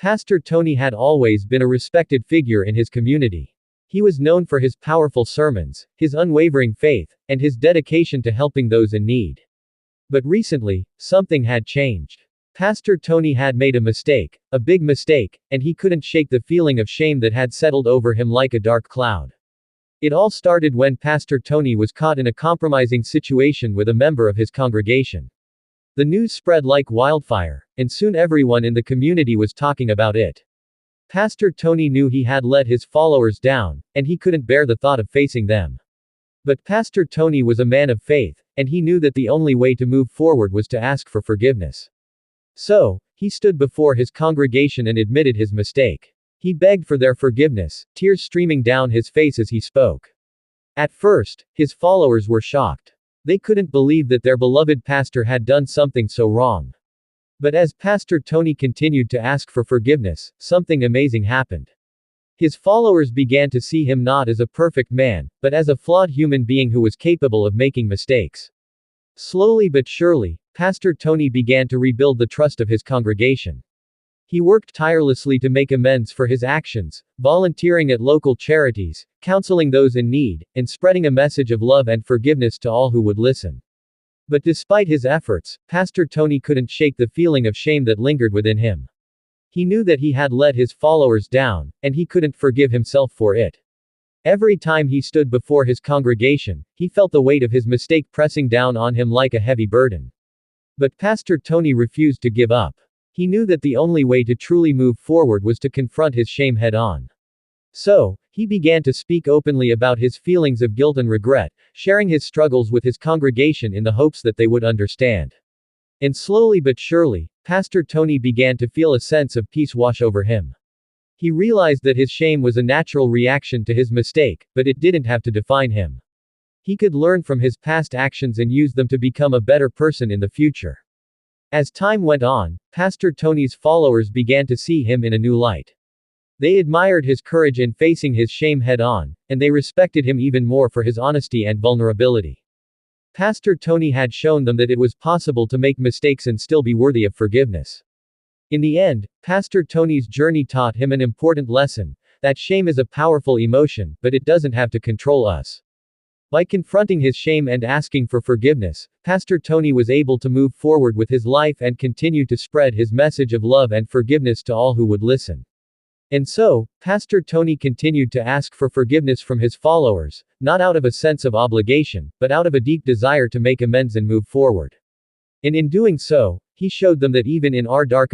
Pastor Tony had always been a respected figure in his community. He was known for his powerful sermons, his unwavering faith, and his dedication to helping those in need. But recently, something had changed. Pastor Tony had made a mistake, a big mistake, and he couldn't shake the feeling of shame that had settled over him like a dark cloud. It all started when Pastor Tony was caught in a compromising situation with a member of his congregation. The news spread like wildfire, and soon everyone in the community was talking about it. Pastor Tony knew he had let his followers down, and he couldn't bear the thought of facing them. But Pastor Tony was a man of faith, and he knew that the only way to move forward was to ask for forgiveness. So, he stood before his congregation and admitted his mistake. He begged for their forgiveness, tears streaming down his face as he spoke. At first, his followers were shocked. They couldn't believe that their beloved pastor had done something so wrong. But as Pastor Tony continued to ask for forgiveness, something amazing happened. His followers began to see him not as a perfect man, but as a flawed human being who was capable of making mistakes. Slowly but surely, Pastor Tony began to rebuild the trust of his congregation. He worked tirelessly to make amends for his actions, volunteering at local charities, counseling those in need, and spreading a message of love and forgiveness to all who would listen. But despite his efforts, Pastor Tony couldn't shake the feeling of shame that lingered within him. He knew that he had let his followers down, and he couldn't forgive himself for it. Every time he stood before his congregation, he felt the weight of his mistake pressing down on him like a heavy burden. But Pastor Tony refused to give up. He knew that the only way to truly move forward was to confront his shame head-on. So, he began to speak openly about his feelings of guilt and regret, sharing his struggles with his congregation in the hopes that they would understand. And slowly but surely, Pastor Tony began to feel a sense of peace wash over him. He realized that his shame was a natural reaction to his mistake, but it didn't have to define him. He could learn from his past actions and use them to become a better person in the future. As time went on, Pastor Tony's followers began to see him in a new light. They admired his courage in facing his shame head-on, and they respected him even more for his honesty and vulnerability. Pastor Tony had shown them that it was possible to make mistakes and still be worthy of forgiveness. In the end, Pastor Tony's journey taught him an important lesson, that shame is a powerful emotion, but it doesn't have to control us. By confronting his shame and asking for forgiveness, Pastor Tony was able to move forward with his life and continue to spread his message of love and forgiveness to all who would listen. And so, Pastor Tony continued to ask for forgiveness from his followers, not out of a sense of obligation, but out of a deep desire to make amends and move forward. And in doing so, he showed them that even in our darkest